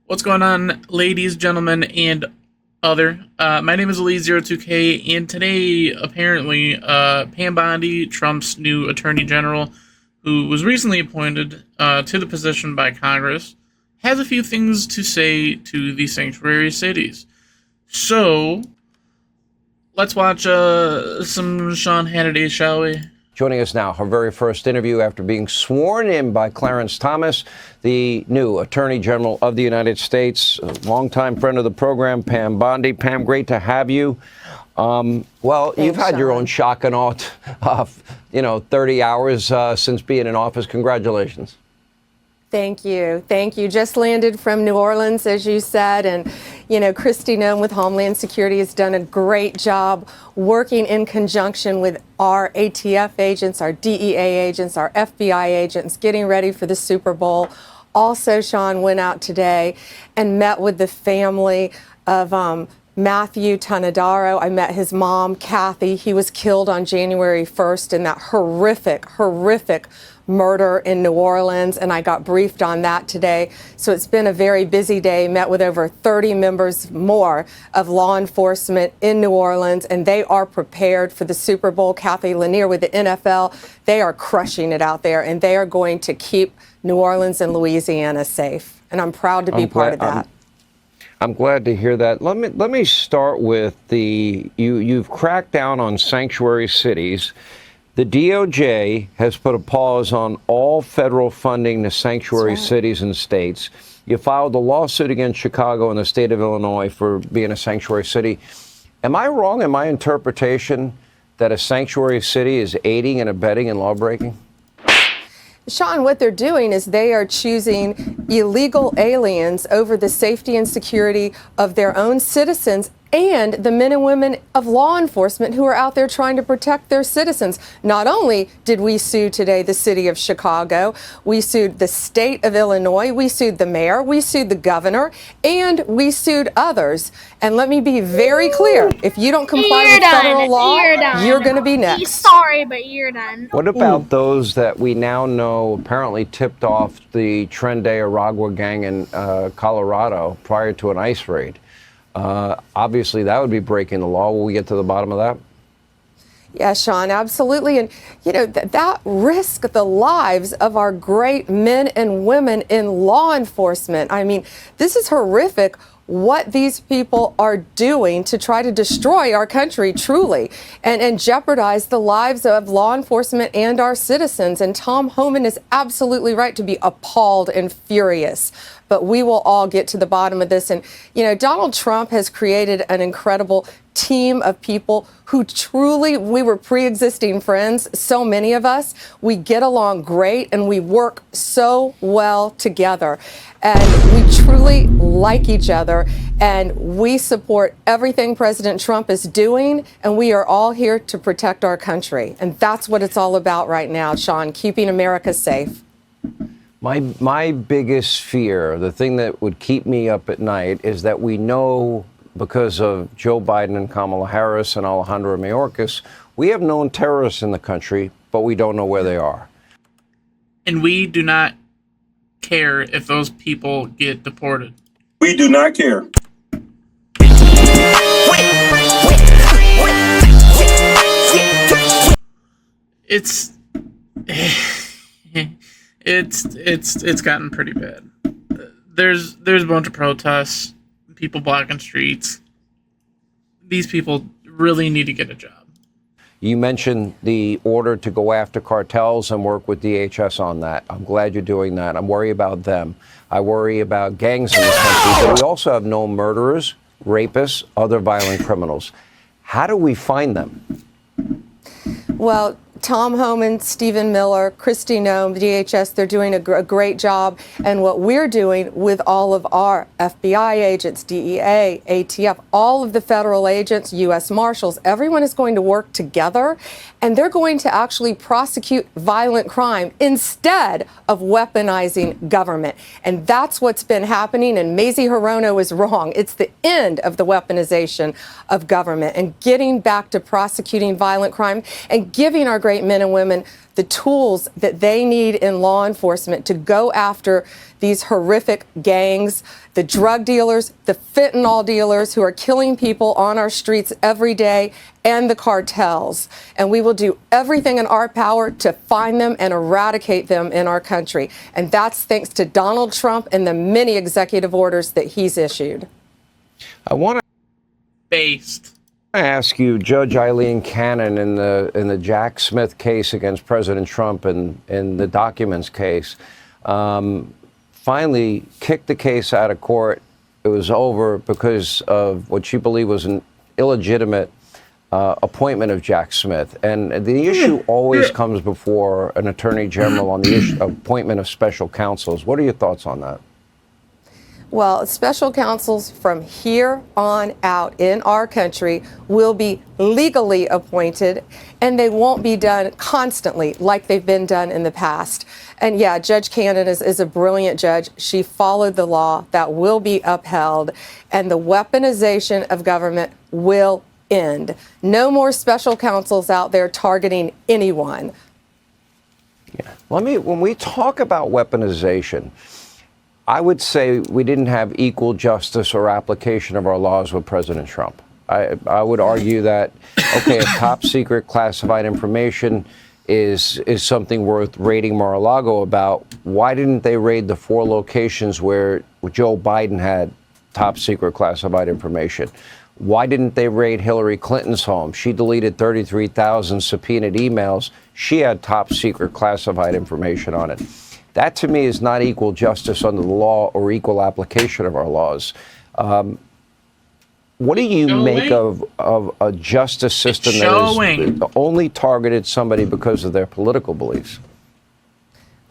What's going on, ladies, gentlemen, and other? My name is Elise02K, and today, apparently, Pam Bondi, Trump's new Attorney General, who was recently appointed to the position by Congress, has a few things to say to the sanctuary cities. So, let's watch some Sean Hannity, shall we? Joining us now, her very first interview after being sworn in by Clarence Thomas, the new Attorney General of the United States, a longtime friend of the program, Pam Bondi. Pam, great to have you. You've had your own shock and awe, 30 hours since being in office. Congratulations. Thank you. Thank you. Just landed from New Orleans, as you said. And, Kristi Noem with Homeland Security has done a great job working in conjunction with our ATF agents, our DEA agents, our FBI agents, getting ready for the Super Bowl. Also, Sean went out today and met with the family of Matthew Tonadaro. I met his mom, Kathy. He was killed on January 1st in that horrific murder in New Orleans, and I got briefed on that today. So it's been a very busy day. Met with over 30 members more of law enforcement in New Orleans, and they are prepared for the Super Bowl. Kathy Lanier with the NFL, they are crushing it out there, and they are going to keep New Orleans and Louisiana safe. And I'm proud to be part of that. I'm glad to hear that. Let me start with you've cracked down on sanctuary cities. The DOJ has put a pause on all federal funding to sanctuary cities and states. You filed a lawsuit against Chicago and the state of Illinois for being a sanctuary city. Am I wrong in my interpretation that a sanctuary city is aiding and abetting in lawbreaking? Sean, what they're doing is they are choosing illegal aliens over the safety and security of their own citizens and the men and women of law enforcement who are out there trying to protect their citizens. Not only did we sue today the city of Chicago, we sued the state of Illinois, we sued the mayor, we sued the governor, and we sued others. And let me be very clear, if you don't comply with federal law, you're going to be next. Sorry, but you're done. What about those that we now know apparently tipped off the Tren de Aragua gang in Colorado prior to an ICE raid? Obviously, that would be breaking the law. Will we get to the bottom of that? Yeah, Sean, absolutely. And, that risk the lives of our great men and women in law enforcement. I mean, this is horrific what these people are doing to try to destroy our country, truly, and jeopardize the lives of law enforcement and our citizens. And Tom Homan is absolutely right to be appalled and furious. But we will all get to the bottom of this. And, Donald Trump has created an incredible team of people who truly, we were pre-existing friends, so many of us. We get along great and we work so well together. And we truly like each other, and we support everything President Trump is doing, and we are all here to protect our country. And that's what it's all about right now, Sean, keeping America safe. My biggest fear, the thing that would keep me up at night, is that we know, because of Joe Biden and Kamala Harris and Alejandro Mayorkas, we have known terrorists in the country, but we don't know where they are. And we do not care if those people get deported. We do not care. It's it's gotten pretty bad. There's a bunch of protests, people blocking streets. These people really need to get a job. You mentioned the order to go after cartels and work with DHS on that. I'm glad you're doing that. I'm worried about them. I worry about gangs in this country, but we also have known murderers, rapists, other violent criminals. How do we find them? Well, Tom Homan, Stephen Miller, Kristi Noem, DHS, they're doing a great job. And what we're doing with all of our FBI agents, DEA, ATF, all of the federal agents, U.S. Marshals, everyone is going to work together, and they're going to actually prosecute violent crime instead of weaponizing government. And that's what's been happening, and Mazie Hirono is wrong. It's the end of the weaponization of government and getting back to prosecuting violent crime and giving our great great men and women the tools that they need in law enforcement to go after these horrific gangs, the drug dealers, the fentanyl dealers who are killing people on our streets every day, and the cartels. And we will do everything in our power to find them and eradicate them in our country. And that's thanks to Donald Trump and the many executive orders that he's issued. I want Based. to ask you, Judge Eileen Cannon, in the Jack Smith case against President Trump and in the documents case, finally kicked the case out of court. It was over because of what she believed was an illegitimate appointment of Jack Smith. And the issue always comes before an attorney general on the issue, appointment of special counsels. What are your thoughts on that? Well, special counsels from here on out in our country will be legally appointed, and they won't be done constantly like they've been done in the past. And yeah, Judge Cannon is a brilliant judge. She followed the law. That will be upheld, and the weaponization of government will end. No more special counsels out there targeting anyone. Yeah. When we talk about weaponization, I would say we didn't have equal justice or application of our laws with President Trump. I would argue that, okay, if top secret classified information is something worth raiding Mar-a-Lago about, why didn't they raid the 4 locations where Joe Biden had top secret classified information? Why didn't they raid Hillary Clinton's home? She deleted 33,000 subpoenaed emails. She had top secret classified information on it. That, to me, is not equal justice under the law or equal application of our laws. What do you make of a justice system that has only targeted somebody because of their political beliefs?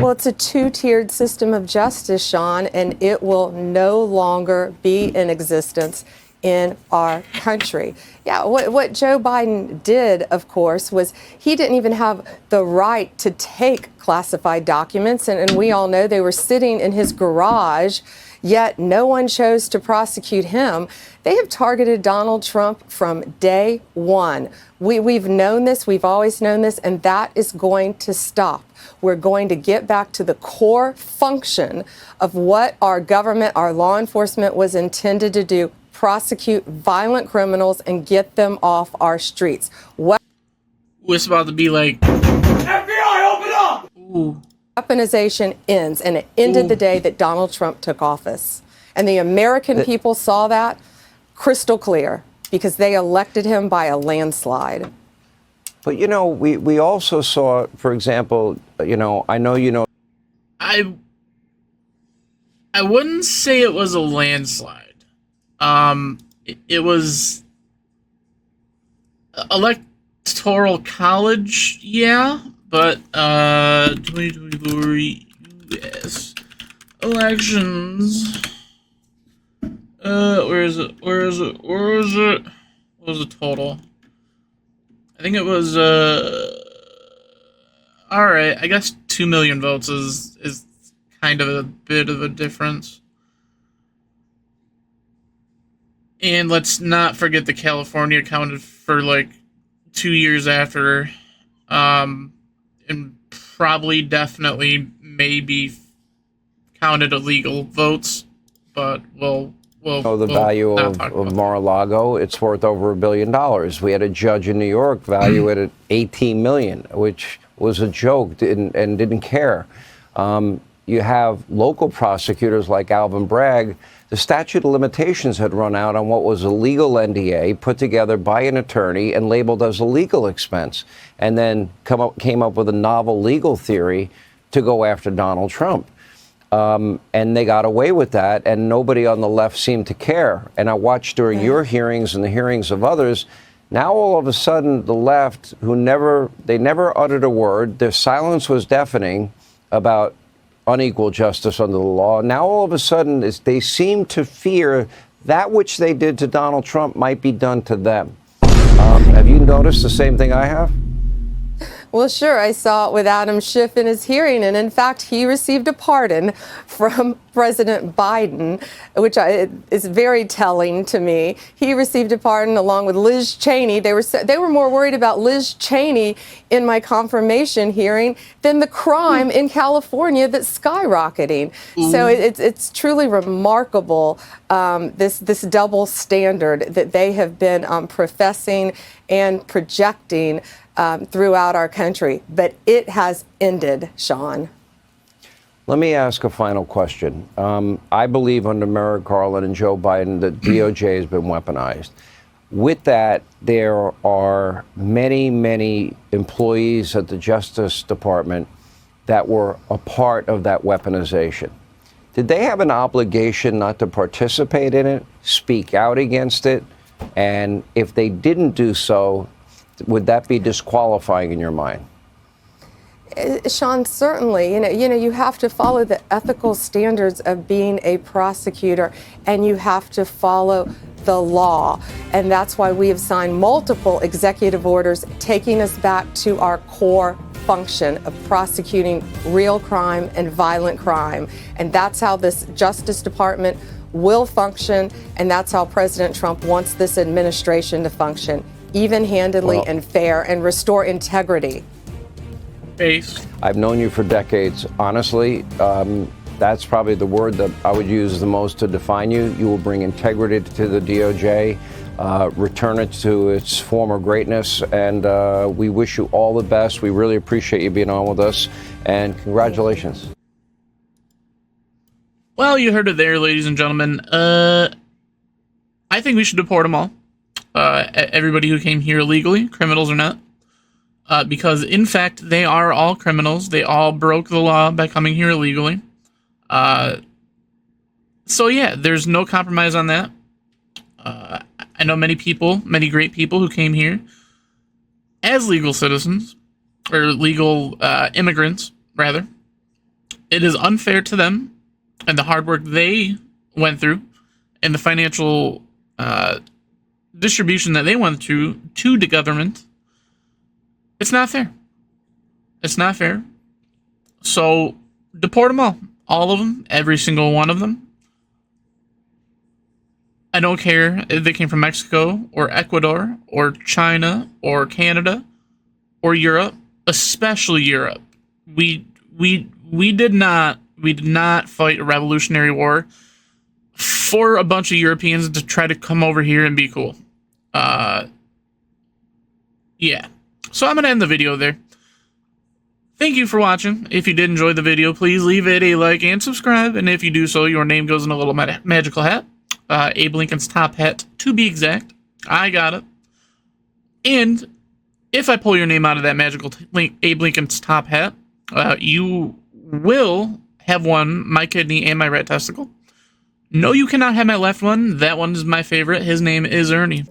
Well, it's a 2-tiered system of justice, Sean, and it will no longer be in existence in our country. Yeah, what Joe Biden did, of course, was he didn't even have the right to take classified documents, and we all know they were sitting in his garage, yet no one chose to prosecute him. They have targeted Donald Trump from day one. We've known this, we've always known this, and that is going to stop. We're going to get back to the core function of what our government, our law enforcement was intended to do: prosecute violent criminals and get them off our streets. It's about to be like, FBI, open up! Ooh. Weaponization ends, and it ended the day that Donald Trump took office. And the American people saw that crystal clear because they elected him by a landslide. But, you know, we also saw, for example, you know, I know you know. I wouldn't say it was a landslide. It was electoral college, yeah, but 2024 U.S. elections. Where is it? What was the total? I think it was all right. I guess 2 million votes is kind of a bit of a difference. And let's not forget that California counted for like 2 years after, and probably definitely maybe counted illegal votes, but we'll the value of Mar-a-Lago, it's worth over $1 billion. We had a judge in New York value it at $18 million, which was a joke and didn't care. You have local prosecutors like Alvin Bragg. The statute of limitations had run out on what was a legal NDA put together by an attorney and labeled as a legal expense, and then came up with a novel legal theory to go after Donald Trump. And they got away with that, and nobody on the left seemed to care. And I watched during your hearings and the hearings of others, now all of a sudden the left, they never uttered a word, their silence was deafening about unequal justice under the law. Now all of a sudden they seem to fear that which they did to Donald Trump might be done to them. Have you noticed the same thing I have? Well, sure. I saw it with Adam Schiff in his hearing. And in fact, he received a pardon from President Biden, which is very telling to me. He received a pardon along with Liz Cheney. They were more worried about Liz Cheney in my confirmation hearing than the crime in California that's skyrocketing. So it's truly remarkable, this double standard that they have been professing and projecting throughout our country. But it has ended, Sean. Let me ask a final question. I believe under Merrick Garland and Joe Biden that DOJ has been weaponized. With that, there are many, many employees at the Justice Department that were a part of that weaponization. Did they have an obligation not to participate in it, speak out against it? And if they didn't do so, would that be disqualifying in your mind? Sean, certainly. You have to follow the ethical standards of being a prosecutor, and you have to follow the law. And that's why we have signed multiple executive orders taking us back to our core function of prosecuting real crime and violent crime. And that's how this Justice Department will function, and that's how President Trump wants this administration to function, even-handedly and fair, and restore integrity. I've known you for decades. Honestly, that's probably the word that I would use the most to define you. You will bring integrity to the DOJ, return it to its former greatness, and we wish you all the best. We really appreciate you being on with us, and congratulations. Well, you heard it there, ladies and gentlemen. I think we should deport them all. Everybody who came here illegally, criminals or not. Because, in fact, they are all criminals. They all broke the law by coming here illegally. So, yeah, there's no compromise on that. I know many people, many great people who came here as legal citizens, or legal immigrants, rather. It is unfair to them and the hard work they went through and the financial distribution that they went through to the government. It's not fair. It's not fair. So deport them all of them, every single one of them. I don't care if they came from Mexico or Ecuador or China or Canada or Europe, especially Europe. We did not fight a revolutionary war for a bunch of Europeans to try to come over here and be cool. Yeah. So I'm going to end the video there. Thank you for watching. If you did enjoy the video, please leave it a like and subscribe. And if you do so, your name goes in a little magical hat. Abe Lincoln's top hat, to be exact. I got it. And if I pull your name out of that magical Abe Lincoln's top hat, you will have won my kidney and my right testicle. No, you cannot have my left one. That one is my favorite. His name is Ernie.